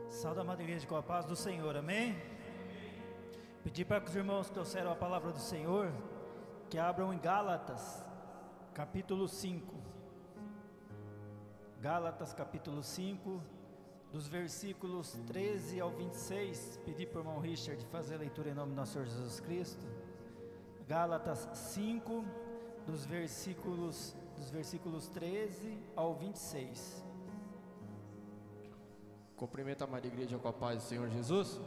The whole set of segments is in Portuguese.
Saúde, amada igreja, com a paz do Senhor, amém? Pedir para que os irmãos que trouxeram a palavra do Senhor, que abram em Gálatas, capítulo 5. Gálatas, capítulo 5, dos versículos 13 ao 26. Pedir para o irmão Richard fazer a leitura em nome do nosso Senhor Jesus Cristo. Gálatas 5, dos versículos 13 ao 26. Cumprimento a amada igreja com a paz do Senhor Jesus.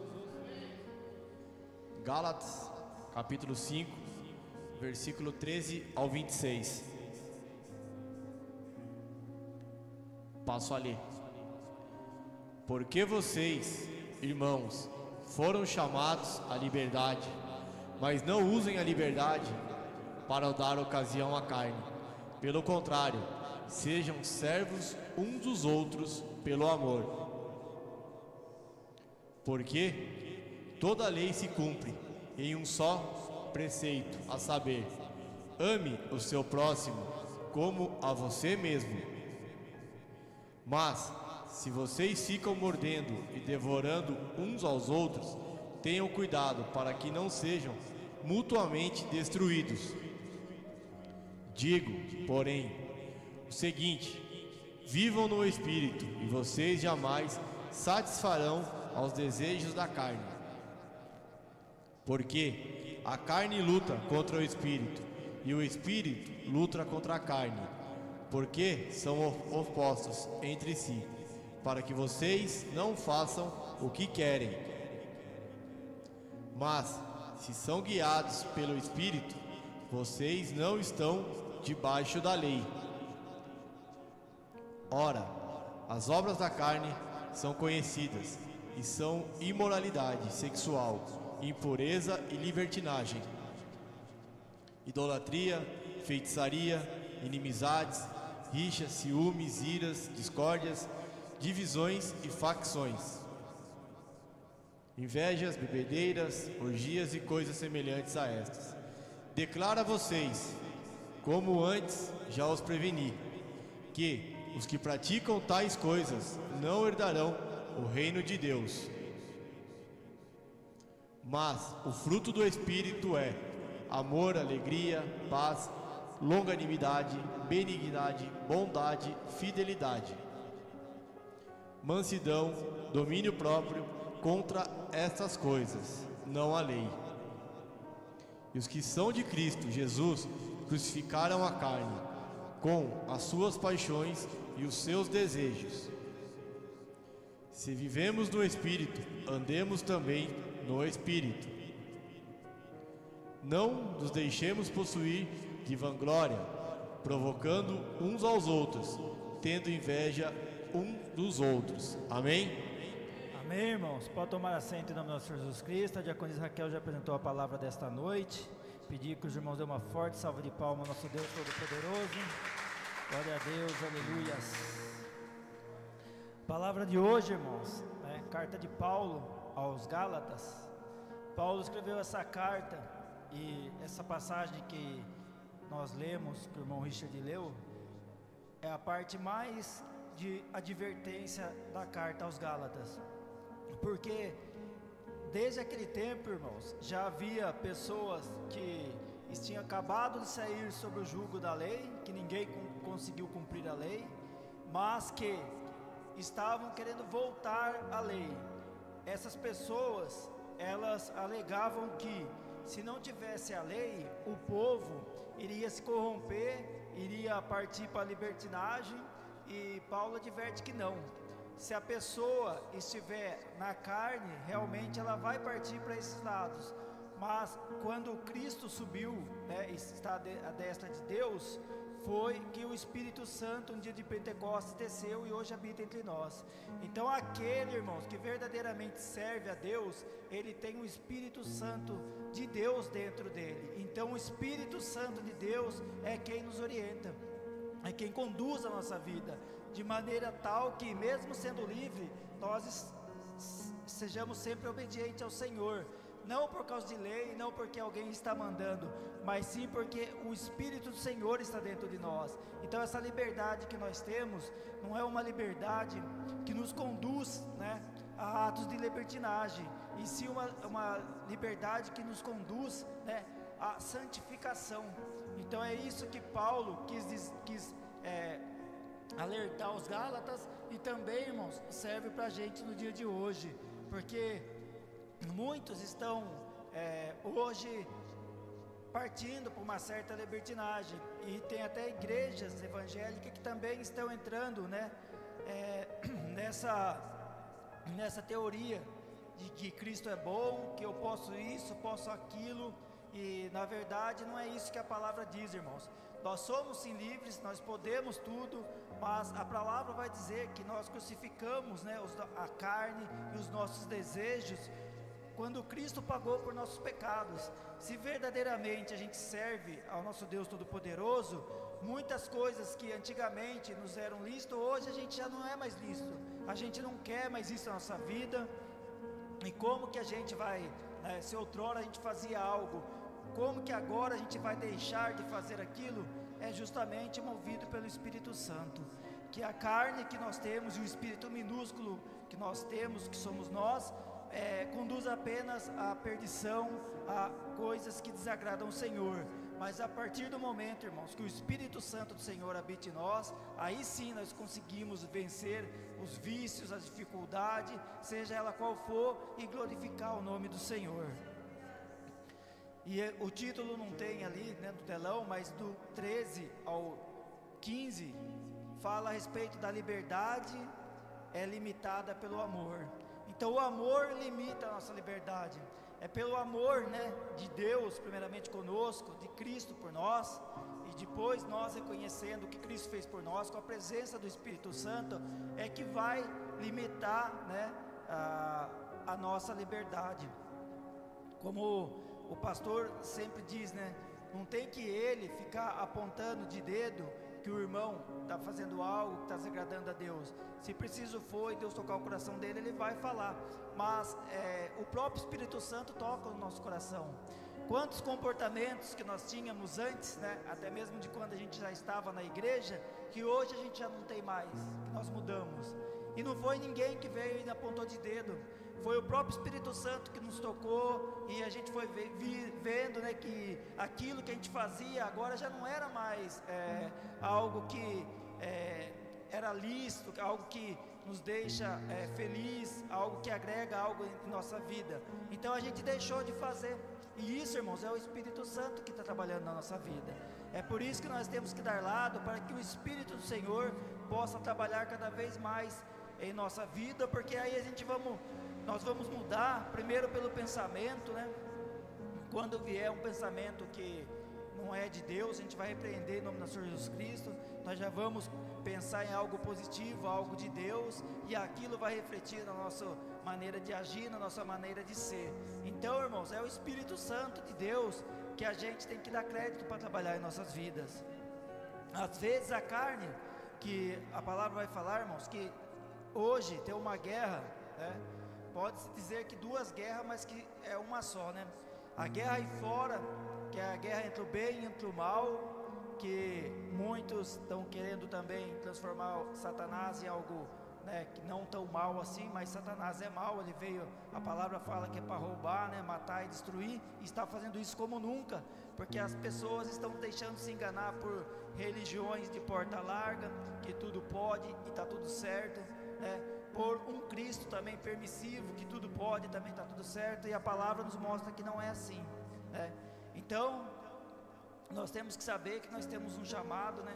Gálatas, capítulo 5, versículo 13 ao 26. Passo a ler. Porque vocês, irmãos, foram chamados à liberdade, mas não usem a liberdade para dar ocasião à carne. Pelo contrário, sejam servos uns dos outros pelo amor. Porque toda a lei se cumpre em um só preceito, a saber, ame o seu próximo como a você mesmo. Mas, se vocês ficam mordendo e devorando uns aos outros, tenham cuidado para que não sejam mutuamente destruídos. Digo, porém, o seguinte: vivam no Espírito e vocês jamais satisfarão aos desejos da carne. Porque a carne luta contra o Espírito e o Espírito luta contra a carne, porque são opostos entre si, para que vocês não façam o que querem. Mas, se são guiados pelo Espírito, vocês não estão debaixo da lei. Ora, as obras da carne são conhecidas, e são imoralidade sexual, impureza e libertinagem, idolatria, feitiçaria, inimizades, rixas, ciúmes, iras, discórdias, divisões e facções, invejas, bebedeiras, orgias e coisas semelhantes a estas. Declaro a vocês, como antes já os preveni, que os que praticam tais coisas não herdarão o reino de Deus. Mas o fruto do Espírito é amor, alegria, paz, longanimidade, benignidade, bondade, fidelidade, mansidão, domínio próprio. Contra estas coisas não há lei. E os que são de Cristo Jesus crucificaram a carne com as suas paixões e os seus desejos. Se vivemos no Espírito, andemos também no Espírito. Não nos deixemos possuir de vanglória, provocando uns aos outros, tendo inveja um dos outros. Amém? Amém, irmãos. Pode tomar assento em nome do nosso Senhor Jesus Cristo. A diaconisa Raquel já apresentou a palavra desta noite. Pedir que os irmãos dêem uma forte salva de palmas ao nosso Deus Todo-Poderoso. Glória a Deus, aleluias. Palavra de hoje, irmãos, carta de Paulo aos Gálatas. Paulo escreveu essa carta, e essa passagem que nós lemos, que o irmão Richard leu, é a parte mais de advertência da carta aos Gálatas, porque desde aquele tempo, irmãos, já havia pessoas que tinham acabado de sair sobre o jugo da lei, que ninguém conseguiu cumprir a lei, mas que estavam querendo voltar à lei. Essas pessoas, elas alegavam que se não tivesse a lei, o povo iria se corromper, iria partir para a libertinagem, e Paulo adverte que não. Se a pessoa estiver na carne, realmente ela vai partir para esses lados, mas quando Cristo subiu, está à destra de Deus, foi que o Espírito Santo, um dia de Pentecostes, desceu e hoje habita entre nós. Então aquele, irmãos, que verdadeiramente serve a Deus, ele tem o Espírito Santo de Deus dentro dele. Então o Espírito Santo de Deus é quem nos orienta, é quem conduz a nossa vida, de maneira tal que, mesmo sendo livre, nós sejamos sempre obedientes ao Senhor. Não por causa de lei, não porque alguém está mandando, mas sim porque o Espírito do Senhor está dentro de nós. Então essa liberdade que nós temos, não é uma liberdade que nos conduz, a atos de libertinagem, e sim uma liberdade que nos conduz, né, à santificação. Então é isso que Paulo quis alertar os Gálatas, e também, irmãos, serve para a gente no dia de hoje, porque muitos estão hoje partindo por uma certa libertinagem, e tem até igrejas evangélicas que também estão entrando, né, nessa teoria de que Cristo é bom, que eu posso isso, posso aquilo, e na verdade não é isso que a palavra diz, irmãos. Nós somos sim livres, nós podemos tudo, mas a palavra vai dizer que nós crucificamos, né, a carne e os nossos desejos, quando Cristo pagou por nossos pecados. Se verdadeiramente a gente serve ao nosso Deus Todo-Poderoso, muitas coisas que antigamente nos eram lícitas, hoje a gente já não é mais lícito, a gente não quer mais isso na nossa vida. E como que a gente vai, se outrora a gente fazia algo, como que agora a gente vai deixar de fazer aquilo? É justamente movido pelo Espírito Santo, que a carne que nós temos e o espírito minúsculo que nós temos, que somos nós, conduz apenas à perdição, a coisas que desagradam o Senhor. Mas a partir do momento, irmãos, que o Espírito Santo do Senhor habite em nós, aí sim nós conseguimos vencer os vícios, as dificuldades, seja ela qual for, e glorificar o nome do Senhor. E o título não tem ali, né, no telão, mas do 13 ao 15 fala a respeito da liberdade limitada pelo amor. Então o amor limita a nossa liberdade. É pelo amor, né, de Deus primeiramente conosco, de Cristo por nós, e depois nós reconhecendo o que Cristo fez por nós, com a presença do Espírito Santo, é que vai limitar, né, a nossa liberdade. Como o pastor sempre diz, né, não tem que ele ficar apontando de dedo que o irmão está fazendo algo que está desagradando a Deus. Se preciso for e Deus tocar o coração dele, ele vai falar, mas o próprio Espírito Santo toca no nosso coração. Quantos comportamentos que nós tínhamos antes, né, até mesmo de quando a gente já estava na igreja, que hoje a gente já não tem mais, que nós mudamos. E não foi ninguém que veio e apontou de dedo, foi o próprio Espírito Santo que nos tocou, e a gente foi vendo, né, que aquilo que a gente fazia agora já não era mais algo que era lícito, algo que nos deixa feliz, algo que agrega algo em nossa vida. Então a gente deixou de fazer, e isso, irmãos, é o Espírito Santo que está trabalhando na nossa vida. É por isso que nós temos que dar lado, para que o Espírito do Senhor possa trabalhar cada vez mais em nossa vida, porque aí nós vamos mudar primeiro pelo pensamento, né? Quando vier um pensamento que não é de Deus, a gente vai repreender em nome do Senhor Jesus Cristo. Nós já vamos pensar em algo positivo, algo de Deus, e aquilo vai refletir na nossa maneira de agir, na nossa maneira de ser. Então, irmãos, é o Espírito Santo de Deus que a gente tem que dar crédito para trabalhar em nossas vidas. Às vezes a carne, que a palavra vai falar, irmãos, que hoje tem uma guerra, né? Pode-se dizer que duas guerras, mas que é uma só, né? A guerra aí fora, que é a guerra entre o bem e entre o mal, que muitos estão querendo também transformar Satanás em algo, né, que não tão mal assim, mas Satanás é mal, ele veio, a palavra fala que é para roubar, né, matar e destruir, e está fazendo isso como nunca, porque as pessoas estão deixando se enganar por religiões de porta larga, que tudo pode e está tudo certo, né? Por um Cristo também permissivo, que tudo pode, também está tudo certo, e a palavra nos mostra que não é assim, né? Então, nós temos que saber que nós temos um chamado, né,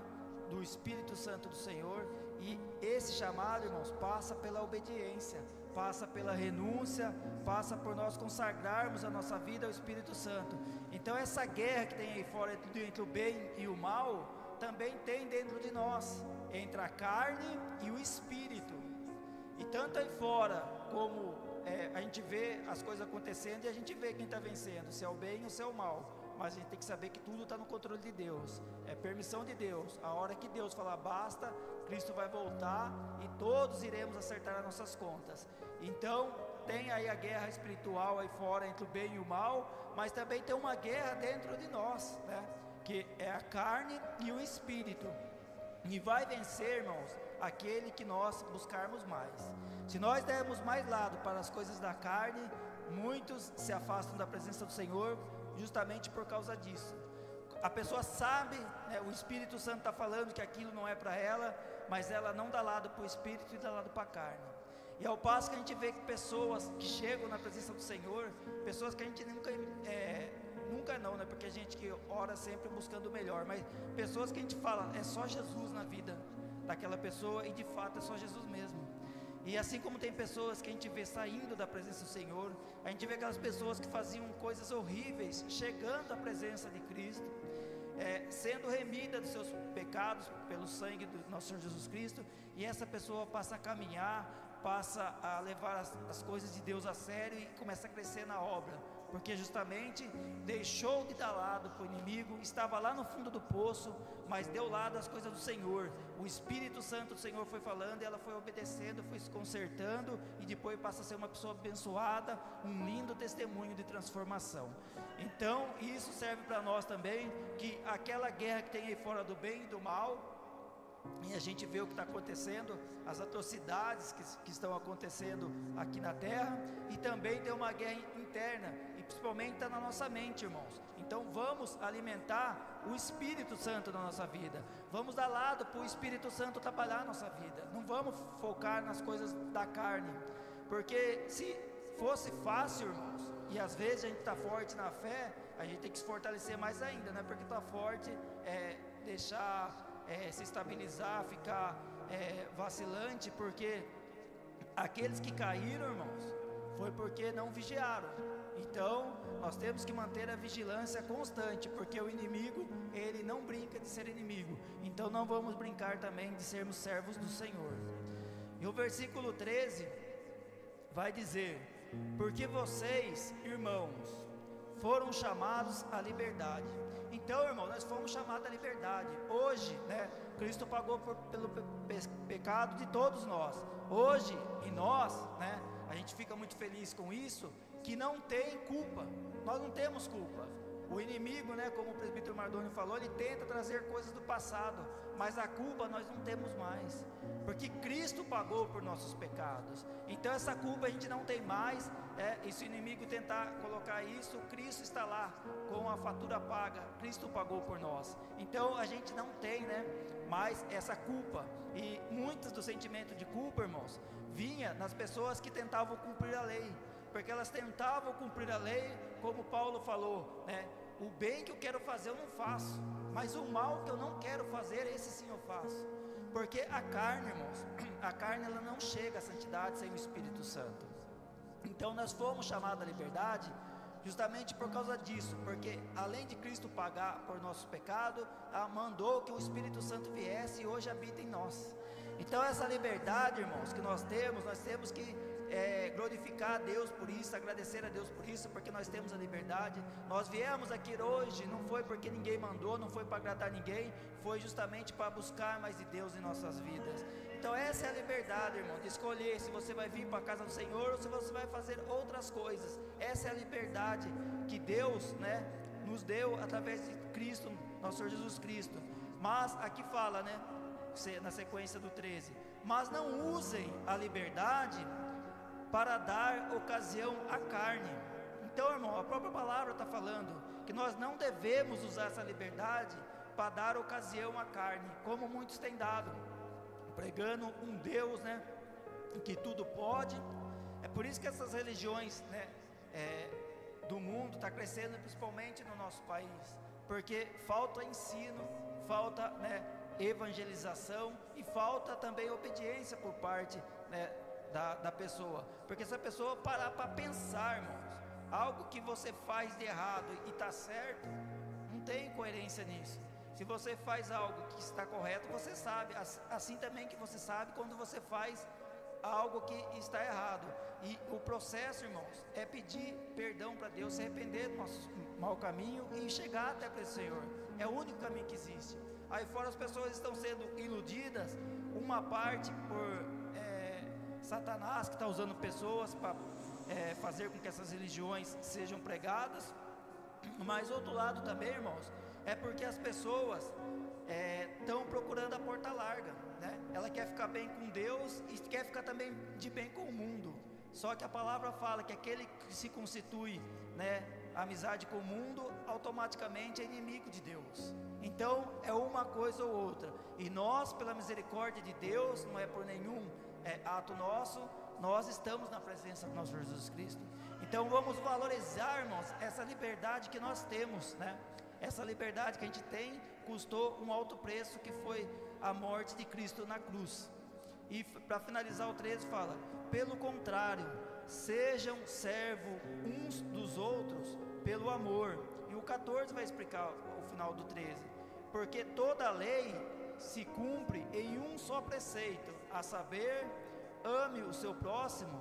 do Espírito Santo do Senhor, e esse chamado, irmãos, passa pela obediência, passa pela renúncia, passa por nós consagrarmos a nossa vida ao Espírito Santo. Então essa guerra que tem aí fora entre o bem e o mal, também tem dentro de nós, entre a carne e o Espírito. E tanto aí fora, como a gente vê as coisas acontecendo, e a gente vê quem está vencendo, se é o bem ou se é o mal. Mas a gente tem que saber que tudo está no controle de Deus, é permissão de Deus. A hora que Deus falar basta, Cristo vai voltar e todos iremos acertar as nossas contas. Então tem aí a guerra espiritual aí fora entre o bem e o mal, mas também tem uma guerra dentro de nós, né? Que é a carne e o espírito. e vai vencer, irmãos, aquele que nós buscarmos mais. Se nós dermos mais lado para as coisas da carne, muitos se afastam da presença do Senhor justamente por causa disso. A pessoa sabe, né, o Espírito Santo está falando que aquilo não é para ela, mas ela não dá lado para o Espírito e dá lado para a carne. E ao passo que a gente vê que pessoas que chegam na presença do Senhor, pessoas que a gente nunca não, né, porque a gente que ora sempre buscando o melhor, mas pessoas que a gente fala, é só Jesus na vida daquela pessoa, e de fato é só Jesus mesmo. E assim como tem pessoas que a gente vê saindo da presença do Senhor, a gente vê aquelas pessoas que faziam coisas horríveis, chegando à presença de Cristo, sendo remida dos seus pecados pelo sangue do nosso Senhor Jesus Cristo, e essa pessoa passa a caminhar, passa a levar as coisas de Deus a sério e começa a crescer na obra, porque justamente deixou de dar lado para o inimigo, estava lá no fundo do poço, mas deu lado às coisas do Senhor. O Espírito Santo do Senhor foi falando, e ela foi obedecendo, foi se consertando, e depois passa a ser uma pessoa abençoada, um lindo testemunho de transformação. Então isso serve para nós também, que aquela guerra que tem aí fora do bem e do mal, e a gente vê o que está acontecendo, as atrocidades que estão acontecendo aqui na terra, e também tem uma guerra interna, e principalmente está na nossa mente, irmãos. Então vamos alimentar o Espírito Santo na nossa vida, vamos dar lado para o Espírito Santo trabalhar a nossa vida, não vamos focar nas coisas da carne, porque se fosse fácil, irmãos, e às vezes a gente está forte na fé, a gente tem que se fortalecer mais ainda, não é porque está forte, deixar se estabilizar, ficar vacilante, porque aqueles que caíram, irmãos, foi porque não vigiaram. Então nós temos que manter a vigilância constante, porque o inimigo, ele não brinca de ser inimigo, então não vamos brincar também de sermos servos do Senhor. E o versículo 13 vai dizer: porque vocês, irmãos, foram chamados à liberdade. Então, irmão, nós fomos chamados à liberdade. Hoje, né, Cristo pagou pelo pecado de todos nós. Hoje, em nós, né, a gente fica muito feliz com isso, que não tem culpa. Nós não temos culpa. O inimigo, né, como o presbítero Mardoni falou, ele tenta trazer coisas do passado, mas a culpa nós não temos mais, porque Cristo pagou por nossos pecados. Então essa culpa a gente não tem mais. E se o inimigo tentar colocar isso, Cristo está lá com a fatura paga, Cristo pagou por nós. Então a gente não tem, né, mais essa culpa. E muitos do sentimento de culpa, irmãos, vinha nas pessoas que tentavam cumprir a lei, porque elas tentavam cumprir a lei, como Paulo falou, né? O bem que eu quero fazer eu não faço, mas o mal que eu não quero fazer, esse sim eu faço. Porque a carne, irmãos, a carne ela não chega à santidade sem o Espírito Santo. Então nós fomos chamados à liberdade justamente por causa disso, porque além de Cristo pagar por nosso pecado, mandou que o Espírito Santo viesse e hoje habita em nós. Então essa liberdade, irmãos, que nós temos que glorificar a Deus por isso, agradecer a Deus por isso, porque nós temos a liberdade. Nós viemos aqui hoje, não foi porque ninguém mandou, não foi para agradar ninguém, foi justamente para buscar mais de Deus em nossas vidas. Então essa é a liberdade, irmão, de escolher se você vai vir para a casa do Senhor ou se você vai fazer outras coisas. Essa é a liberdade que Deus, né, nos deu através de Cristo, nosso Senhor Jesus Cristo. Mas aqui fala, né, na sequência do 13, mas não usem a liberdade para dar ocasião à carne. Então, irmão, a própria palavra está falando que nós não devemos usar essa liberdade para dar ocasião à carne, como muitos têm dado, pregando um Deus, né, que tudo pode. É por isso que essas religiões, né, do mundo está crescendo, principalmente no nosso país, porque falta ensino, falta, né, evangelização, e falta também obediência por parte, né, da pessoa. Porque se a pessoa parar para pensar, irmãos, algo que você faz de errado e está certo, não tem coerência nisso. Se você faz algo que está correto, você sabe, assim também que você sabe quando você faz algo que está errado. E o processo, irmãos, é pedir perdão para Deus, se arrepender do nosso mau caminho e chegar até para o Senhor. É o único caminho que existe. Aí fora as pessoas estão sendo iludidas, uma parte por Satanás, que está usando pessoas para fazer com que essas religiões sejam pregadas, mas outro lado também, irmãos, é porque as pessoas estão procurando a porta larga. ficar bem com Deus e quer ficar também de bem com o mundo. Só que a palavra fala que aquele que se constitui, né, amizade com o mundo, automaticamente é inimigo de Deus. Então é uma coisa ou outra. E nós, pela misericórdia de Deus, não é por nenhum ato nosso, nós estamos na presença do nosso Jesus Cristo. Então vamos valorizar, irmãos, essa liberdade que nós temos, né? Essa liberdade que a gente tem custou um alto preço, que foi a morte de Cristo na cruz. E para finalizar o 13 fala: pelo contrário, sejam servos uns dos outros pelo amor. E o 14 vai explicar o final do 13: porque toda a lei se cumpre em um só preceito, a saber, ame o seu próximo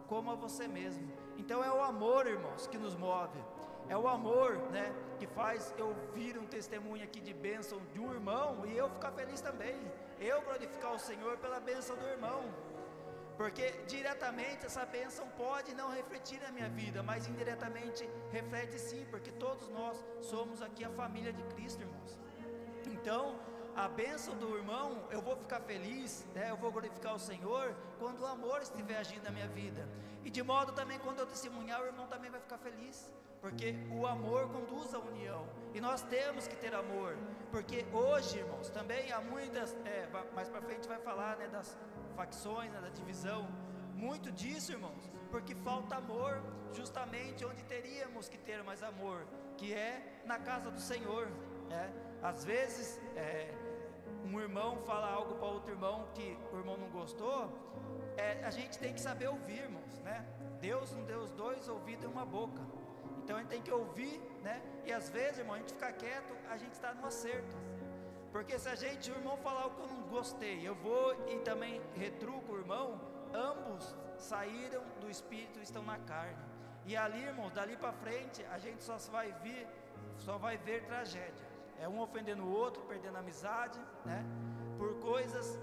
como a você mesmo. Então é o amor, irmãos, que nos move. É o amor, né, que faz eu vir um testemunho aqui de bênção de um irmão e eu ficar feliz também. Eu glorificar o Senhor pela bênção do irmão. Porque diretamente essa bênção pode não refletir na minha vida, mas indiretamente reflete sim, porque todos nós somos aqui a família de Cristo, irmãos. Então, a bênção do irmão, eu vou ficar feliz, né? Eu vou glorificar o Senhor quando o amor estiver agindo na minha vida. E de modo também, quando eu testemunhar, o irmão também vai ficar feliz, porque o amor conduz à união, e nós temos que ter amor, porque hoje, irmãos, também há muitas, mais para frente vai falar, né, das facções, né, da divisão, muito disso, irmãos, porque falta amor, justamente onde teríamos que ter mais amor, que é na casa do Senhor, né? Às vezes, um irmão fala algo para outro irmão que o irmão não gostou, a gente tem que saber ouvir, irmãos, né? Deus não deu os dois ouvidos e uma boca. Então a gente tem que ouvir, né? E às vezes, irmão, a gente ficar quieto, a gente está no acerto. Porque se o irmão falar algo que eu não gostei, eu vou e também retruco o irmão, ambos saíram do espírito e estão na carne. E ali, irmãos, dali para frente, a gente só vai ver tragédia. É um ofendendo o outro, perdendo a amizade, né? Por coisas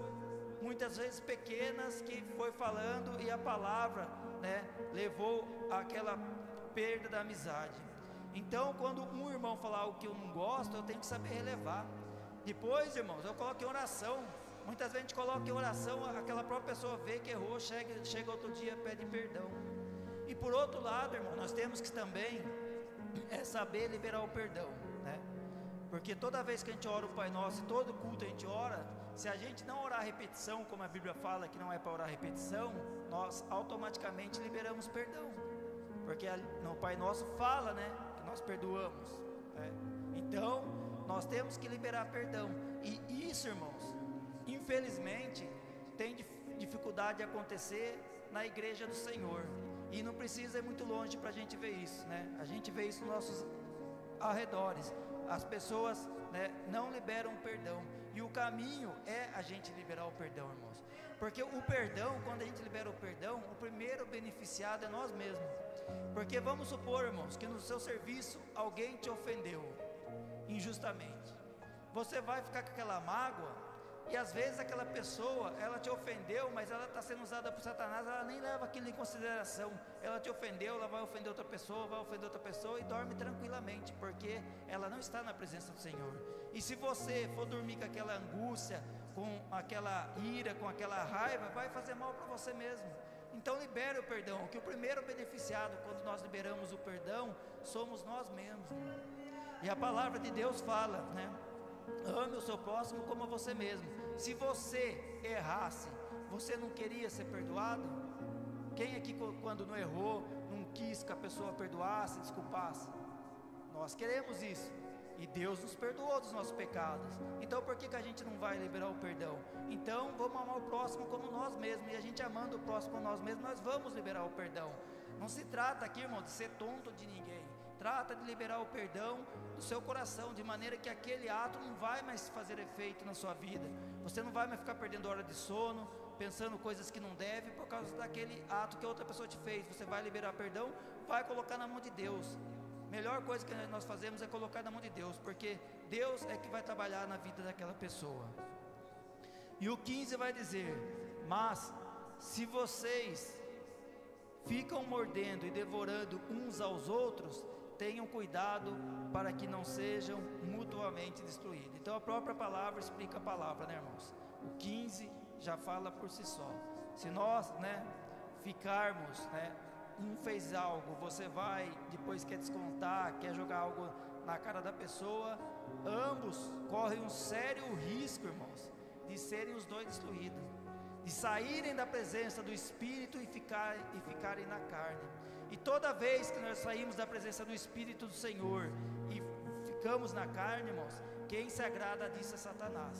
muitas vezes pequenas que foi falando e a palavra, né, levou àquela perda da amizade. Então, quando um irmão falar algo que eu não gosto, eu tenho que saber relevar. Depois, irmãos, eu coloco em oração. Muitas vezes a gente coloca em oração, aquela própria pessoa vê que errou, chega outro dia, pede perdão. E por outro lado, irmão, nós temos que também saber liberar o perdão, né? Porque toda vez que a gente ora o Pai Nosso, e todo culto a gente ora, se a gente não orar a repetição, como a Bíblia fala que não é para orar a repetição, nós automaticamente liberamos perdão. Porque no Pai Nosso fala, né, que nós perdoamos, né? Então, nós temos que liberar perdão. E isso, irmãos, infelizmente, tem dificuldade de acontecer na igreja do Senhor. E não precisa ir muito longe para a gente ver isso, né? A gente vê isso nos nossos arredores. As pessoas, né, não liberam o perdão. E o caminho é a gente liberar o perdão, irmãos. Porque o perdão, quando a gente libera o perdão, o primeiro beneficiado é nós mesmos. Porque vamos supor, irmãos, que no seu serviço alguém te ofendeu injustamente. Você vai ficar com aquela mágoa. E às vezes aquela pessoa, ela te ofendeu, mas ela está sendo usada por Satanás, ela nem leva aquilo em consideração. Ela te ofendeu, ela vai ofender outra pessoa e dorme tranquilamente, porque ela não está na presença do Senhor. E se você for dormir com aquela angústia, com aquela ira, com aquela raiva, vai fazer mal para você mesmo. Então libere o perdão, que o primeiro beneficiado quando nós liberamos o perdão, somos nós mesmos. E a palavra de Deus fala, né? Ame o seu próximo como a você mesmo. Se você errasse, você não queria ser perdoado? Quem aqui quando não errou, não quis que a pessoa perdoasse, desculpasse? Nós queremos isso. E Deus nos perdoou dos nossos pecados. Então por que a gente não vai liberar o perdão? Então vamos amar o próximo como nós mesmos. E a gente amando o próximo como nós mesmos, nós vamos liberar o perdão. Não se trata aqui, irmão, de ser tonto de ninguém. Trata de liberar o perdão do seu coração, de maneira que aquele ato não vai mais fazer efeito na sua vida. Você não vai mais ficar perdendo hora de sono, pensando coisas que não deve, por causa daquele ato que a outra pessoa te fez. Você vai liberar perdão, vai colocar na mão de Deus. Melhor coisa que nós fazemos é colocar na mão de Deus, porque Deus é que vai trabalhar na vida daquela pessoa. E o 15 vai dizer: mas se vocês ficam mordendo e devorando uns aos outros, tenham cuidado para que não sejam mutuamente destruídos. Então a própria palavra explica a palavra, né, irmãos? O 15 já fala por si só. Se nós, né, ficarmos, né, um fez algo, você vai, depois quer descontar, quer jogar algo na cara da pessoa, ambos correm um sério risco, irmãos, de serem os dois destruídos, de saírem da presença do Espírito e ficarem na carne. E toda vez que nós saímos da presença do Espírito do Senhor e ficamos na carne, irmãos, quem se agrada disso é Satanás.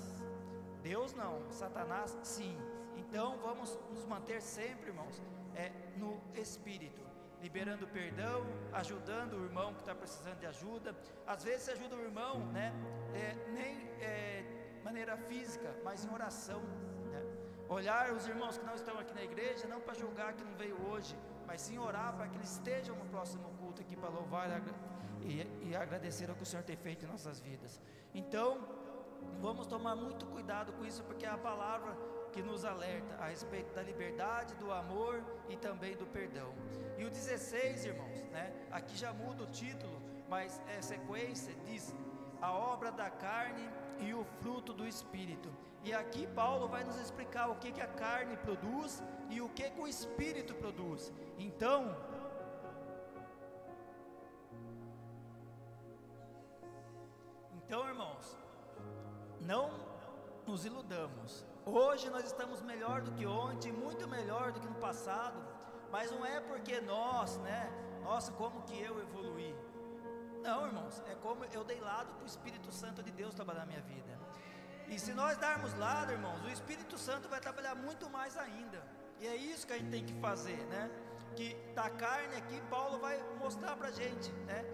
Deus não, Satanás sim. Então vamos nos manter sempre, irmãos, no Espírito, liberando perdão, ajudando o irmão que está precisando de ajuda. Às vezes você ajuda o irmão, né, nem maneira física, mas em oração, né? Olhar os irmãos que não estão aqui na igreja, não para julgar que não veio hoje, mas sim orar para que eles estejam no próximo culto aqui, para louvar e agradecer ao que o Senhor tem feito em nossas vidas. Então vamos tomar muito cuidado com isso, porque é a palavra que nos alerta a respeito da liberdade, do amor e também do perdão. E o 16, irmãos, né, aqui já muda o título, mas é sequência, diz a obra da carne e o fruto do Espírito. E aqui Paulo vai nos explicar o que a carne produz e o que o Espírito produz. Então, irmãos, não nos iludamos. Hoje nós estamos melhor do que ontem, muito melhor do que no passado, mas não é porque nós, né, nossa, como que eu evoluí. Não, irmãos, é como eu dei lado para o Espírito Santo de Deus trabalhar na minha vida. E se nós darmos lado, irmãos, o Espírito Santo vai trabalhar muito mais ainda. E é isso que a gente tem que fazer, né? Que da carne aqui, Paulo vai mostrar para a gente, né,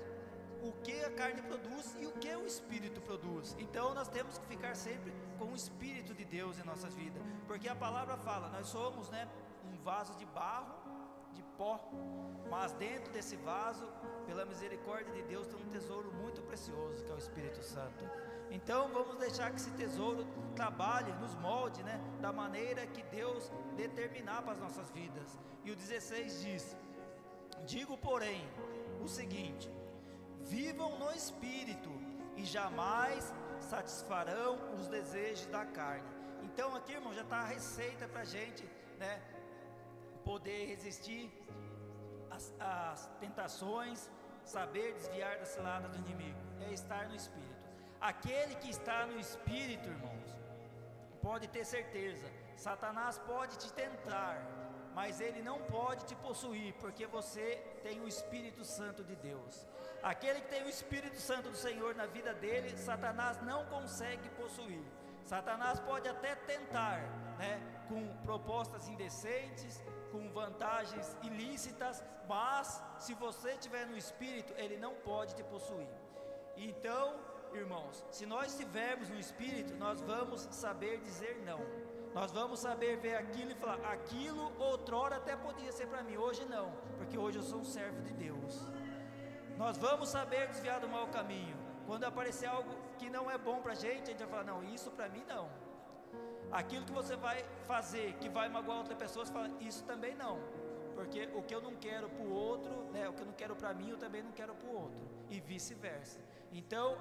o que a carne produz e o que o Espírito produz. Então nós temos que ficar sempre com o Espírito de Deus em nossas vidas, porque a palavra fala, nós somos, né, um vaso de barro, de pó, mas dentro desse vaso, pela misericórdia de Deus, tem um tesouro muito precioso, que é o Espírito Santo. Então vamos deixar que esse tesouro trabalhe, nos molde, né, da maneira que Deus determinar para as nossas vidas. E o 16 diz: digo porém o seguinte: vivam no Espírito e jamais satisfarão os desejos da carne. Então aqui, irmão, já está a receita para a gente, né, poder resistir às tentações, saber desviar da cilada do inimigo, é estar no Espírito. Aquele que está no Espírito, irmãos, pode ter certeza, Satanás pode te tentar, mas ele não pode te possuir, porque você tem o Espírito Santo de Deus. Aquele que tem o Espírito Santo do Senhor na vida dele, Satanás não consegue possuir. Satanás pode até tentar, né, com propostas indecentes, com vantagens ilícitas, mas se você estiver no Espírito, ele não pode te possuir. Então, irmãos, se nós estivermos no Espírito, nós vamos saber dizer não. Nós vamos saber ver aquilo e falar, aquilo outrora até podia ser para mim, hoje não, porque hoje eu sou um servo de Deus. Nós vamos saber desviar do mau caminho. Quando aparecer algo que não é bom para a gente vai falar, não, isso para mim não. Aquilo que você vai fazer, que vai magoar outra pessoa, você fala, isso também não. Porque o que eu não quero para o outro, né, o que eu não quero para mim, eu também não quero para o outro. E vice-versa. Então,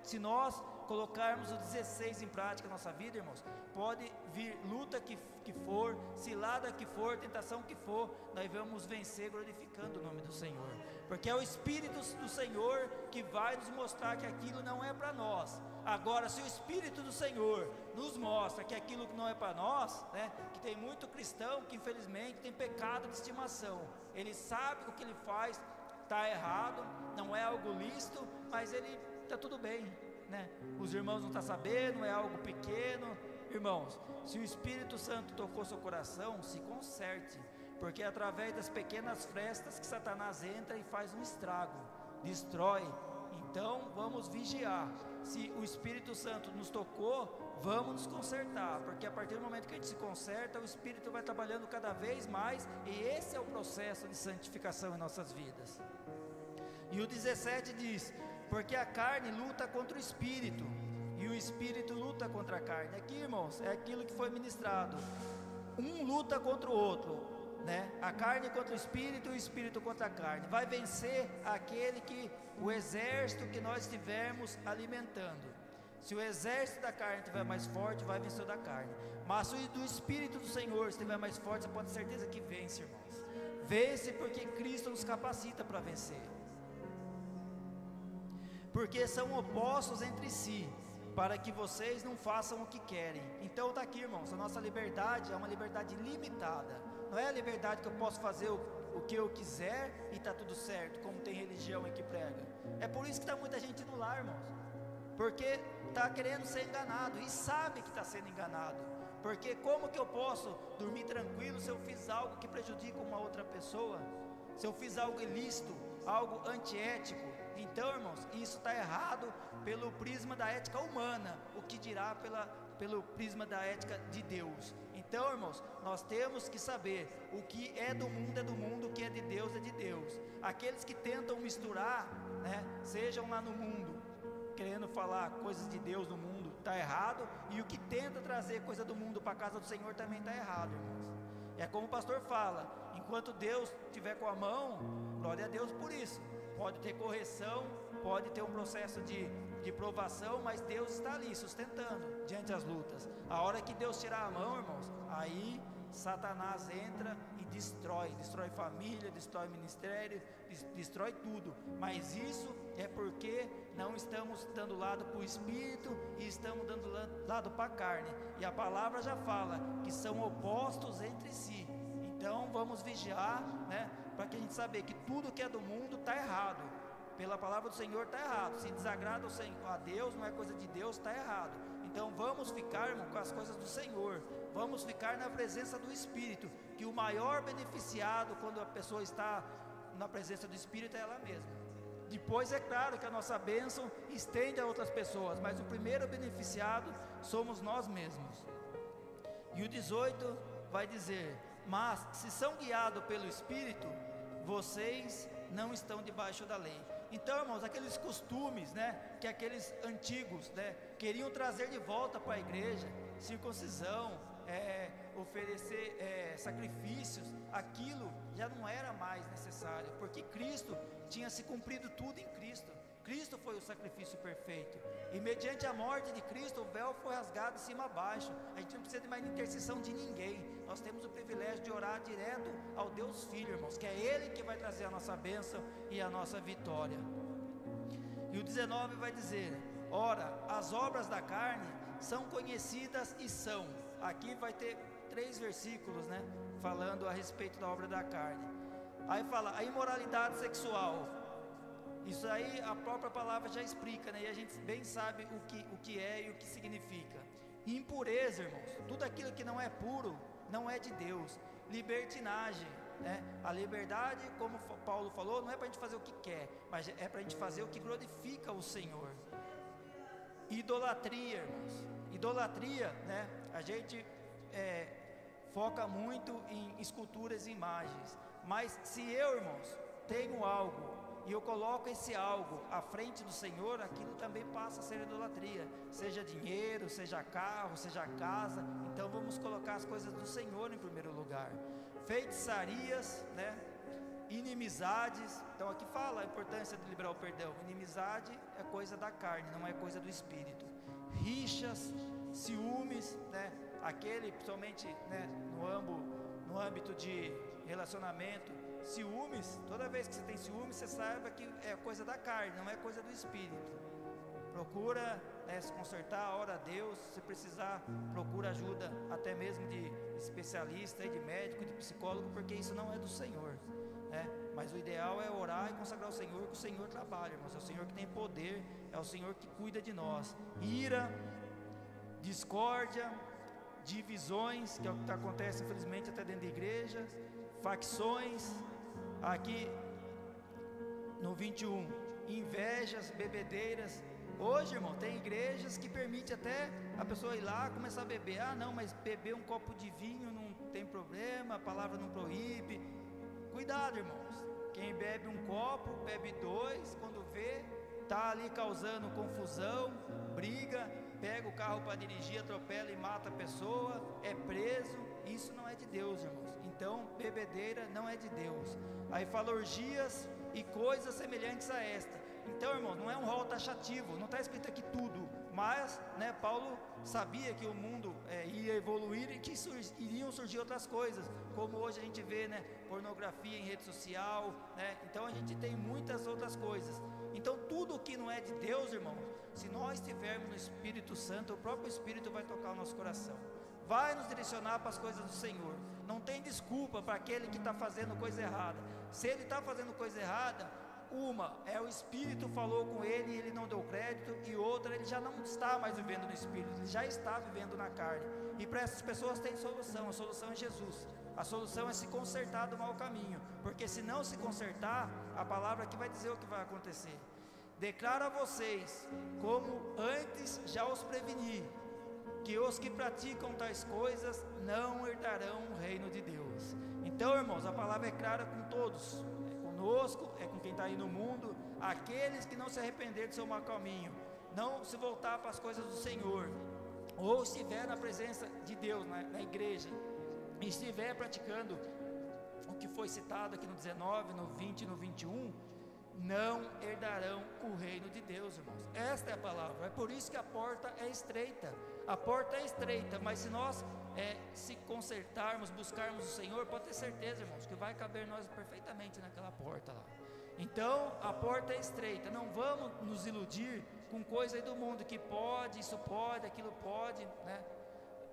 se nós colocarmos o 16 em prática na nossa vida, irmãos, pode vir luta que for, cilada que for, tentação que for, nós vamos vencer glorificando o nome do Senhor, porque é o Espírito do Senhor que vai nos mostrar que aquilo não é para nós. Agora, se o Espírito do Senhor nos mostra que aquilo que não é para nós, né, que tem muito cristão que infelizmente tem pecado de estimação, ele sabe que o que ele faz está errado, não é algo lícito, mas ele está tudo bem, né? Os irmãos não estão sabendo, é algo pequeno. Irmãos, se o Espírito Santo tocou seu coração, se conserte, porque é através das pequenas frestas que Satanás entra e faz um estrago, destrói. Então vamos vigiar. Se o Espírito Santo nos tocou, vamos nos consertar, porque a partir do momento que a gente se conserta, o Espírito vai trabalhando cada vez mais, e esse é o processo de santificação em nossas vidas. E o 17 diz: porque a carne luta contra o Espírito, e o Espírito luta contra a carne. Aqui, irmãos, é aquilo que foi ministrado, um luta contra o outro, né? A carne contra o Espírito e o Espírito contra a carne. Vai vencer aquele que, o exército que nós estivermos alimentando. Se o exército da carne estiver mais forte, vai vencer o da carne. Mas se o do Espírito do Senhor estiver mais forte, você pode ter certeza que vence, irmãos. Vence porque Cristo nos capacita para vencer. Porque são opostos entre si, para que vocês não façam o que querem. Então está aqui, irmãos, a nossa liberdade é uma liberdade limitada. Não é a liberdade que eu posso fazer o que eu quiser e está tudo certo, como tem religião em que prega. É por isso que está muita gente no lar, irmãos, porque está querendo ser enganado e sabe que está sendo enganado. Porque como que eu posso dormir tranquilo se eu fiz algo que prejudica uma outra pessoa? Se eu fiz algo ilícito, algo antiético? Então, irmãos, isso está errado pelo prisma da ética humana, o que dirá pelo prisma da ética de Deus. Então, irmãos, nós temos que saber: o que é do mundo, o que é de Deus é de Deus. Aqueles que tentam misturar, né, sejam lá no mundo, querendo falar coisas de Deus no mundo, está errado, e o que tenta trazer coisa do mundo para a casa do Senhor também está errado, irmãos. É como o pastor fala: enquanto Deus estiver com a mão, glória a Deus por isso. Pode ter correção, pode ter um processo de provação, mas Deus está ali sustentando diante das lutas. A hora que Deus tirar a mão, irmãos, aí Satanás entra e destrói família, destrói ministério, destrói tudo. Mas isso é porque não estamos dando lado para o Espírito e estamos dando lado para a carne. E a palavra já fala que são opostos entre si. Então vamos vigiar, né, para que a gente saber que tudo que é do mundo está errado. Pela palavra do Senhor está errado. Se desagrada a Deus, não é coisa de Deus, está errado. Então vamos ficar, irmão, com as coisas do Senhor. Vamos ficar na presença do Espírito, que o maior beneficiado quando a pessoa está na presença do Espírito é ela mesma. Depois é claro que a nossa bênção estende a outras pessoas, mas o primeiro beneficiado somos nós mesmos. E o 18 vai dizer: mas se são guiados pelo Espírito, vocês não estão debaixo da lei. Então, irmãos, aqueles costumes, né, que aqueles antigos, né, queriam trazer de volta para a igreja, circuncisão, oferecer sacrifícios, aquilo já não era mais necessário, porque Cristo tinha se cumprido tudo em Cristo. Cristo foi o sacrifício perfeito, e mediante a morte de Cristo o véu foi rasgado de cima a baixo. A gente não precisa de mais intercessão de ninguém. Nós temos o privilégio de orar direto ao Deus Filho, irmãos, que é Ele que vai trazer a nossa bênção e a nossa vitória. E o 19 vai dizer: ora, as obras da carne são conhecidas e são. Aqui vai ter 3 versículos, né, falando a respeito da obra da carne. Aí fala a imoralidade sexual. Isso aí a própria palavra já explica, né? E a gente bem sabe o que é e o que significa. Impureza, irmãos, tudo aquilo que não é puro, não é de Deus. Libertinagem, né? A liberdade, como Paulo falou, não é para a gente fazer o que quer, mas é para a gente fazer o que glorifica o Senhor. Idolatria, irmãos. Idolatria, né? A gente foca muito em esculturas e imagens. Mas se eu, irmãos, tenho algo e eu coloco esse algo à frente do Senhor, aquilo também passa a ser idolatria. Seja dinheiro, seja carro, seja casa. Então vamos colocar as coisas do Senhor em primeiro lugar. Feitiçarias, né? Inimizades. Então aqui fala a importância de liberar o perdão. Inimizade é coisa da carne, não é coisa do Espírito. Rixas, ciúmes, né? Aquele, principalmente, né, no âmbito de relacionamento. Ciúmes, toda vez que você tem ciúmes, você saiba que é coisa da carne, não é coisa do Espírito. Procura, né, se consertar, ora a Deus. Se precisar, procura ajuda até mesmo de especialista, de médico, de psicólogo, porque isso não é do Senhor, né? Mas o ideal é orar e consagrar ao Senhor, que o Senhor trabalha, irmãos. É o Senhor que tem poder, é o Senhor que cuida de nós. Ira, discórdia, divisões, que é o que acontece infelizmente até dentro da igreja, facções. Aqui no 21, invejas, bebedeiras. Hoje, irmão, tem igrejas que permitem até a pessoa ir lá começar a beber. Ah, não, mas beber um copo de vinho não tem problema, a palavra não proíbe. Cuidado, irmãos. Quem bebe um copo, bebe 2, quando vê, está ali causando confusão, briga, pega o carro para dirigir, atropela e mata a pessoa, é preso. Isso não é de Deus, irmãos. Então, bebedeira não é de Deus. Aí fala orgias e coisas semelhantes a esta. Então, irmão, não é um rol taxativo, não está escrito aqui tudo, Mas, né, Paulo sabia que o mundo ia evoluir e que iriam surgir outras coisas, como hoje a gente vê, né, pornografia em rede social, né, então a gente tem muitas outras coisas. Então tudo que não é de Deus, irmão, se nós estivermos no Espírito Santo, o próprio Espírito vai tocar o nosso coração, vai nos direcionar para as coisas do Senhor. Não tem desculpa para aquele que está fazendo coisa errada. Se ele está fazendo coisa errada, o Espírito falou com ele e ele não deu crédito, e outra, ele já não está mais vivendo no Espírito, ele já está vivendo na carne. E para essas pessoas tem solução, a solução é Jesus. A solução é se consertar do mau caminho, porque se não se consertar, a palavra aqui vai dizer o que vai acontecer. Declaro a vocês, como antes já os preveni, que os que praticam tais coisas não herdarão o reino de Deus. Então, irmãos, a palavra é clara com todos, conosco, é com quem está aí no mundo, aqueles que não se arrepender do seu mau caminho, não se voltar para as coisas do Senhor, ou estiver na presença de Deus, na igreja, e estiver praticando o que foi citado aqui no 19, no 20 e no 21, não herdarão o reino de Deus, irmãos. Esta é a palavra. É por isso que a porta é estreita. A porta é estreita, mas se nós se consertarmos, buscarmos o Senhor, pode ter certeza, irmãos, que vai caber nós perfeitamente naquela porta lá. Então a porta é estreita. Não vamos nos iludir com coisa aí do mundo, que pode, isso pode, aquilo pode, né?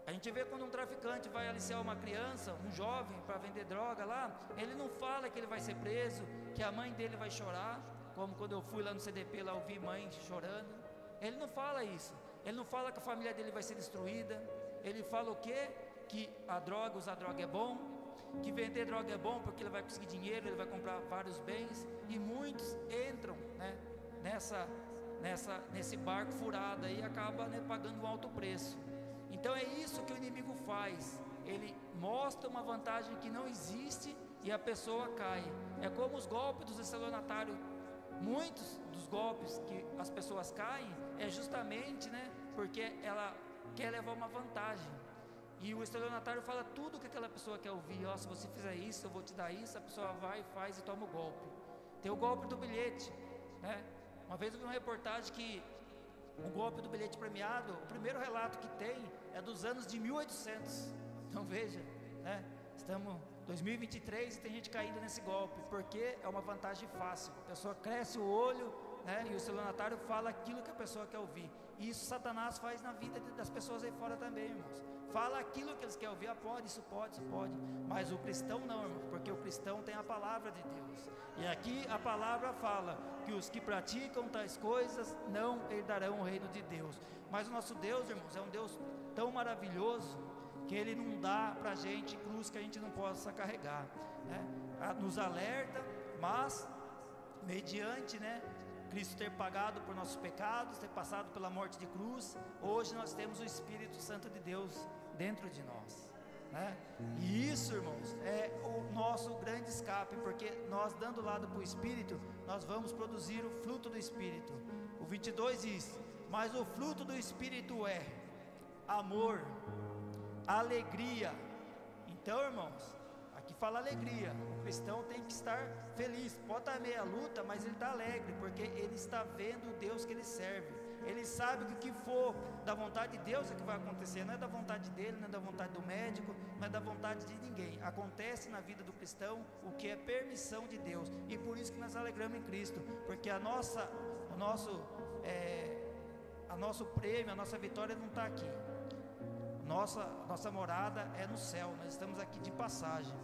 A gente vê quando um traficante vai aliciar uma criança, um jovem, para vender droga lá, ele não fala que ele vai ser preso, que a mãe dele vai chorar, como quando eu fui lá no CDP, lá eu vi mãe chorando. Ele não fala isso, ele não fala que a família dele vai ser destruída. Ele fala o quê? Que usar droga é bom, que vender droga é bom porque ele vai conseguir dinheiro, ele vai comprar vários bens, e muitos entram, né, nesse barco furado e acaba, né, pagando um alto preço. Então é isso que o inimigo faz, ele mostra uma vantagem que não existe e a pessoa cai. É como os golpes dos estelionatários. Muitos dos golpes que as pessoas caem é justamente, né, porque ela quer levar uma vantagem, e o estelionatário fala tudo que aquela pessoa quer ouvir. Se você fizer isso, eu vou te dar isso. A pessoa vai, faz e toma o golpe. Tem o golpe do bilhete, né? Uma vez eu vi uma reportagem que o golpe do bilhete premiado, o primeiro relato que tem é dos anos de 1800. Então veja, né? Estamos em 2023 e tem gente caindo nesse golpe, porque é uma vantagem fácil. A pessoa cresce o olho, né? E o estelionatário fala aquilo que a pessoa quer ouvir. E isso Satanás faz na vida das pessoas aí fora também, irmãos. Fala aquilo que eles querem ouvir. Pode, isso pode, isso pode. Mas o cristão não, irmão, porque o cristão tem a palavra de Deus. E aqui a palavra fala que os que praticam tais coisas não herdarão o reino de Deus. Mas o nosso Deus, irmãos, é um Deus tão maravilhoso que Ele não dá para a gente cruz que a gente não possa carregar, né? Nos alerta, mas mediante, né, Cristo ter pagado por nossos pecados, ter passado pela morte de cruz, hoje nós temos o Espírito Santo de Deus dentro de nós, né? E isso, irmãos, é o nosso grande escape, porque nós, dando lado para o Espírito, nós vamos produzir o fruto do Espírito. O 22 diz: mas o fruto do Espírito é amor, alegria. Então, irmãos, aqui fala alegria. O cristão tem que estar feliz. Pode estar meia luta, mas ele está alegre, porque ele está vendo o Deus que ele serve. Ele sabe que o que for da vontade de Deus é que vai acontecer. Não é da vontade dele, não é da vontade do médico, não é da vontade de ninguém. Acontece na vida do cristão o que é permissão de Deus. E por isso que nós alegramos em Cristo, porque o nosso prêmio, a nossa vitória não está aqui. Nossa morada é no céu. Nós estamos aqui de passagem.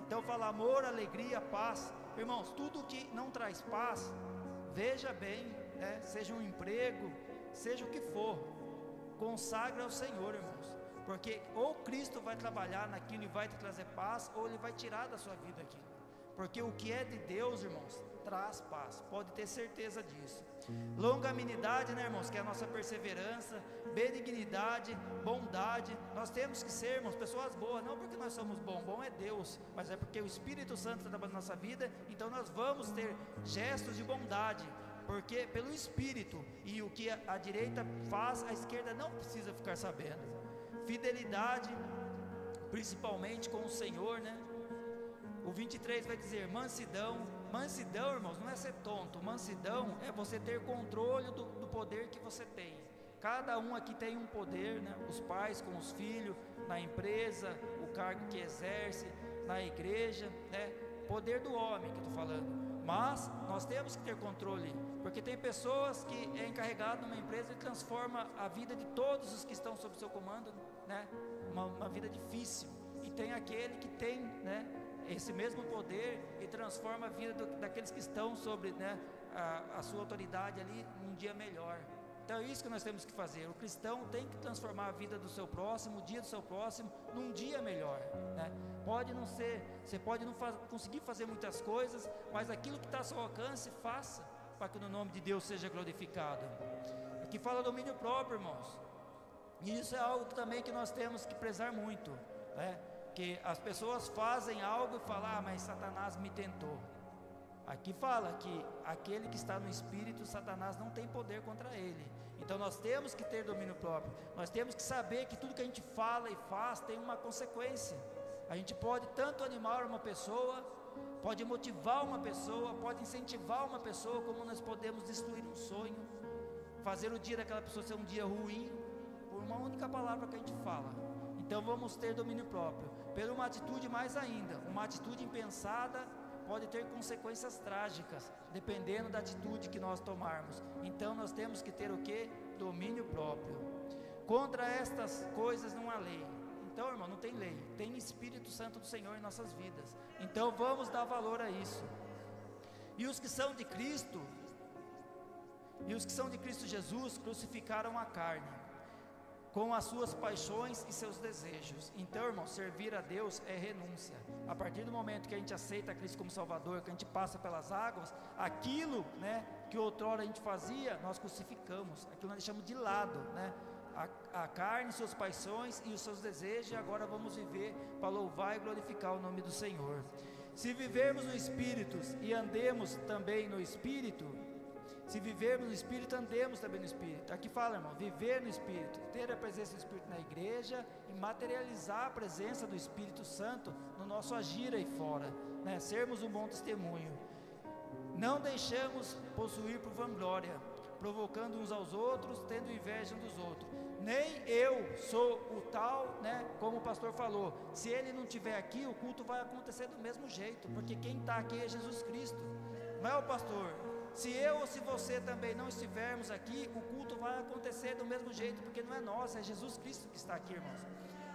Então fala amor, alegria, paz. Irmãos, tudo que não traz paz, veja bem, né, seja um emprego, seja o que for, consagra ao Senhor, irmãos, porque ou Cristo vai trabalhar naquilo e vai te trazer paz, ou Ele vai tirar da sua vida aquilo, porque o que é de Deus, irmãos, traz paz, pode ter certeza disso. Longanimidade, né, irmãos, que é a nossa perseverança, benignidade, bondade. Nós temos que ser, irmãos, pessoas boas, não porque nós somos bons, bom é Deus, mas é porque o Espírito Santo está trabalhando na nossa vida. Então nós vamos ter gestos de bondade, porque pelo Espírito, e o que a direita faz, a esquerda não precisa ficar sabendo. Fidelidade, principalmente com o Senhor, né? O 23 vai dizer mansidão. Mansidão, irmãos, não é ser tonto. Mansidão é você ter controle do poder que você tem. Cada um aqui tem um poder, né? Os pais com os filhos, na empresa, o cargo que exerce, na igreja, né? Poder do homem que eu estou falando. Mas nós temos que ter controle, porque tem pessoas que é encarregado numa empresa e transforma a vida de todos os que estão sob seu comando, né? Uma vida difícil. E tem aquele que tem, né, esse mesmo poder e transforma a vida daqueles que estão sobre, né, a sua autoridade ali num dia melhor. Então é isso que nós temos que fazer. O cristão tem que transformar a vida do seu próximo, o dia do seu próximo, num dia melhor, né? Pode não ser, você pode não conseguir fazer muitas coisas, mas aquilo que está ao seu alcance, faça, para que o nome de Deus seja glorificado. Aqui fala domínio próprio, irmãos. E isso é algo também que nós temos que prezar muito, né? Que as pessoas fazem algo e falam, mas Satanás me tentou. Aqui fala que aquele que está no Espírito, Satanás não tem poder contra ele. Então nós temos que ter domínio próprio. Nós temos que saber que tudo que a gente fala e faz tem uma consequência. A gente pode tanto animar uma pessoa, pode motivar uma pessoa, pode incentivar uma pessoa, como nós podemos destruir um sonho, fazer o dia daquela pessoa ser um dia ruim, por uma única palavra que a gente fala. Então vamos ter domínio próprio. Por uma atitude mais ainda, uma atitude impensada pode ter consequências trágicas, dependendo da atitude que nós tomarmos. Então nós temos que ter o quê? Domínio próprio. Contra estas coisas não há lei. Então, irmão, não tem lei, tem Espírito Santo do Senhor em nossas vidas. Então vamos dar valor a isso. E os que são de Cristo, Jesus crucificaram a carne, com as suas paixões e seus desejos. Então, irmão, servir a Deus é renúncia. A partir do momento que a gente aceita Cristo como Salvador, que a gente passa pelas águas, aquilo, né, que outrora a gente fazia, nós crucificamos, aquilo nós deixamos de lado, né? A carne, suas paixões e os seus desejos, e agora vamos viver para louvar e glorificar o nome do Senhor. Se vivermos no Espírito e andemos também no Espírito, se vivermos no Espírito, andemos também no Espírito. Aqui fala, irmão, viver no Espírito, ter a presença do Espírito na igreja e materializar a presença do Espírito Santo no nosso agir aí fora, né? Sermos um bom testemunho. Não deixamos possuir por vanglória, provocando uns aos outros, tendo inveja uns dos outros. Nem eu sou o tal, né? Como o pastor falou, se ele não estiver aqui, o culto vai acontecer do mesmo jeito, porque quem está aqui é Jesus Cristo, não é o pastor. Se eu ou se você também não estivermos aqui, o culto vai acontecer do mesmo jeito, porque não é nós, é Jesus Cristo que está aqui, irmãos.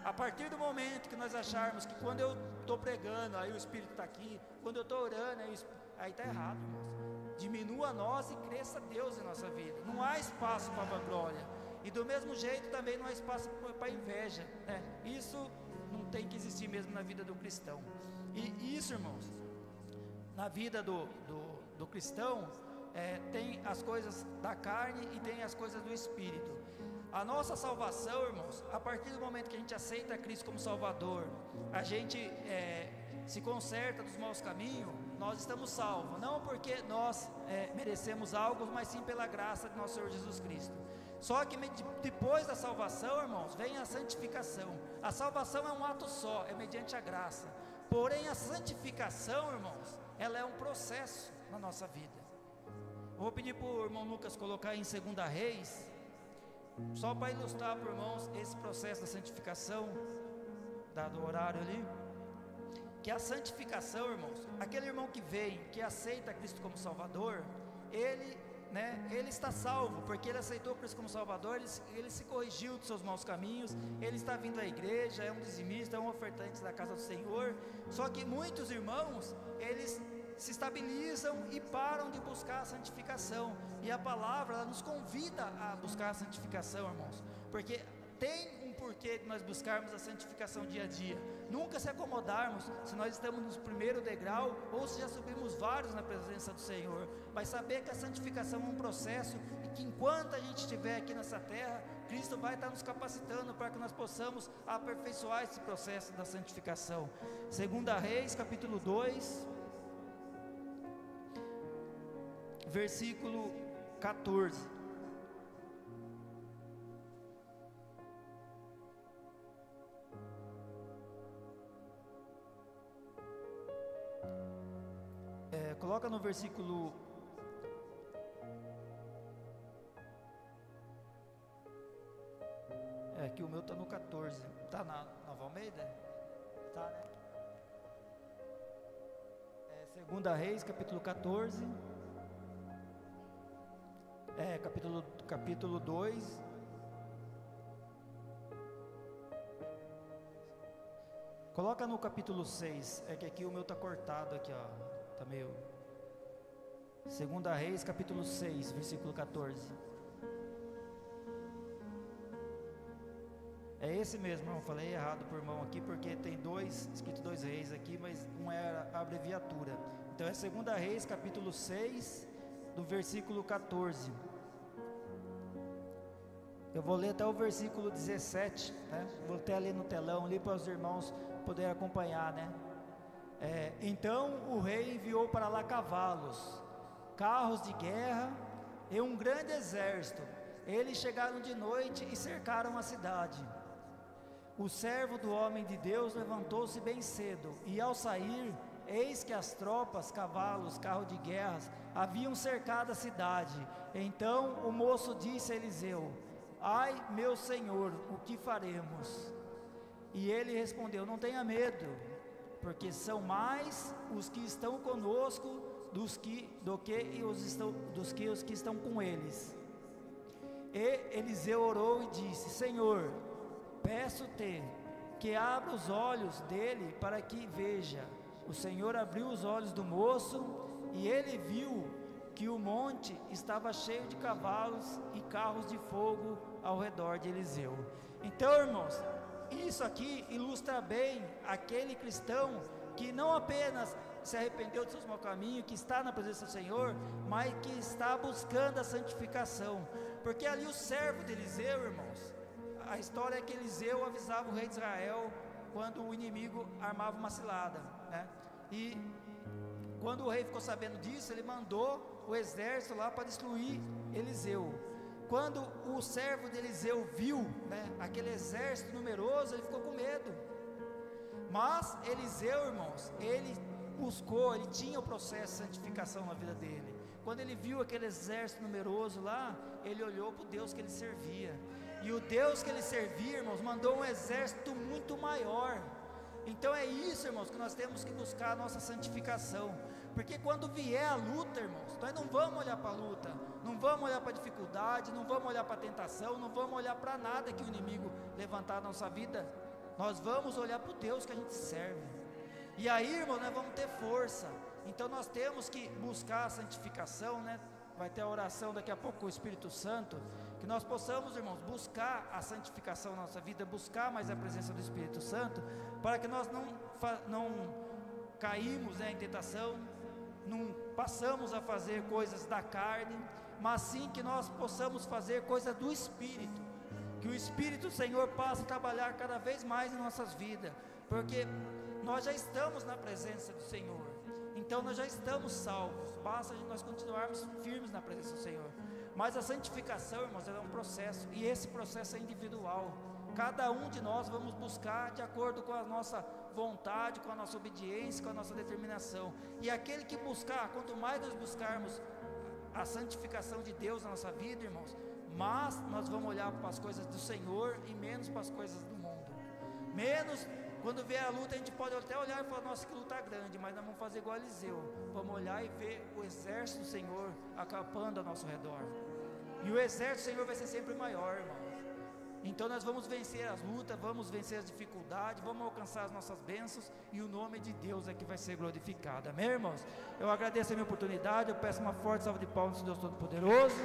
A partir do momento que nós acharmos que quando eu estou pregando, aí o Espírito está aqui, quando eu estou orando, aí está errado, irmãos. Diminua nós e cresça Deus em nossa vida. Não há espaço para vanglória. E do mesmo jeito também não há espaço para inveja, né? Isso não tem que existir mesmo na vida do cristão. E isso, irmãos, na vida do cristão, tem as coisas da carne e tem as coisas do Espírito. A nossa salvação, irmãos, a partir do momento que a gente aceita Cristo como Salvador, a gente se conserta dos maus caminhos, nós estamos salvos, não porque nós merecemos algo, mas sim pela graça de nosso Senhor Jesus Cristo. Só que depois da salvação, irmãos, vem a santificação. A salvação é um ato só, é mediante a graça. Porém a santificação, irmãos, ela é um processo na nossa vida. Eu vou pedir para o irmão Lucas colocar em 2 Reis, só para ilustrar para os irmãos esse processo da santificação, dado o horário ali. Que a santificação, irmãos, aquele irmão que vem, que aceita Cristo como Salvador, ele está salvo, porque ele aceitou Cristo como Salvador, ele se corrigiu dos seus maus caminhos, ele está vindo à igreja, é um dizimista, é um ofertante da casa do Senhor. Só que muitos irmãos, eles se estabilizam e param de buscar a santificação, e a palavra ela nos convida a buscar a santificação, irmãos, porque tem um porquê de nós buscarmos a santificação dia a dia. Nunca se acomodarmos se nós estamos no primeiro degrau ou se já subimos vários na presença do Senhor, mas saber que a santificação é um processo e que enquanto a gente estiver aqui nessa terra, Cristo vai estar nos capacitando para que nós possamos aperfeiçoar esse processo da santificação. 2 Reis, capítulo 2, versículo 14. Coloca no versículo que o meu está no 14. Está na Nova Almeida? Está, né? Segunda Reis, capítulo 14. Capítulo 2. Coloca no capítulo 6. É que aqui o meu está cortado aqui, ó. Tá meio... Segunda Reis, capítulo 6, versículo 14. É esse mesmo, irmão. Falei errado por irmão aqui, porque tem escrito 2 reis aqui, mas não é a abreviatura. Então é Segunda Reis, capítulo 6, do versículo 14. Eu vou ler até o versículo 17, né? Vou até ali no telão, ali para os irmãos poderem acompanhar, né? Então o rei enviou para lá cavalos, carros de guerra e um grande exército. Eles chegaram de noite e cercaram a cidade. O servo do homem de Deus levantou-se bem cedo, e ao sair, eis que as tropas, cavalos, carros de guerra, haviam cercado a cidade. Então o moço disse a Eliseu: ai, meu senhor, o que faremos? E ele respondeu: não tenha medo, porque são mais os que estão conosco dos que os que estão com eles. E Eliseu orou e disse: Senhor, peço-te que abra os olhos dele para que veja. O Senhor abriu os olhos do moço, e ele viu que o monte estava cheio de cavalos e carros de fogo ao redor de Eliseu. Então, irmãos, isso aqui ilustra bem aquele cristão que não apenas se arrependeu dos seus maus caminhos, que está na presença do Senhor, mas que está buscando a santificação. Porque ali o servo de Eliseu, irmãos, a história é que Eliseu avisava o rei de Israel quando o inimigo armava uma cilada, né? E quando o rei ficou sabendo disso, ele mandou o exército lá para destruir Eliseu. Quando o servo de Eliseu viu, né, aquele exército numeroso, ele ficou com medo. Mas Eliseu, irmãos, ele buscou, ele tinha o processo de santificação na vida dele. Quando ele viu aquele exército numeroso lá, ele olhou para o Deus que ele servia. E o Deus que ele servia, irmãos, mandou um exército muito maior. Então é isso, irmãos, que nós temos que buscar a nossa santificação. Porque quando vier a luta, irmãos, nós não vamos olhar para a luta, não vamos olhar para a dificuldade, não vamos olhar para a tentação, não vamos olhar para nada que o inimigo levantar na nossa vida. Nós vamos olhar para o Deus que a gente serve. E aí, irmãos, nós vamos ter força. Então nós temos que buscar a santificação, né? Vai ter a oração daqui a pouco com o Espírito Santo, que nós possamos, irmãos, buscar a santificação na nossa vida, buscar mais a presença do Espírito Santo, para que nós não caímos, né, em tentação, não passamos a fazer coisas da carne, mas sim que nós possamos fazer coisas do Espírito, que o Espírito do Senhor passe a trabalhar cada vez mais em nossas vidas, porque nós já estamos na presença do Senhor. Então nós já estamos salvos, basta nós continuarmos firmes na presença do Senhor. Mas a santificação, irmãos, é um processo, e esse processo é individual. Cada um de nós vamos buscar de acordo com a nossa vontade, com a nossa obediência, com a nossa determinação. E aquele que buscar, quanto mais nós buscarmos a santificação de Deus na nossa vida, irmãos, mas nós vamos olhar para as coisas do Senhor e menos para as coisas do mundo. Menos. Quando vier a luta, a gente pode até olhar e falar: nossa, que luta grande, mas nós vamos fazer igual a Eliseu, vamos olhar e ver o exército do Senhor acampando ao nosso redor, e o exército do Senhor vai ser sempre maior, irmãos. Então nós vamos vencer as lutas, vamos vencer as dificuldades, vamos alcançar as nossas bênçãos, e o nome de Deus é que vai ser glorificado, amém, irmãos? Eu agradeço a minha oportunidade, eu peço uma forte salva de palmas ao Deus Todo-Poderoso.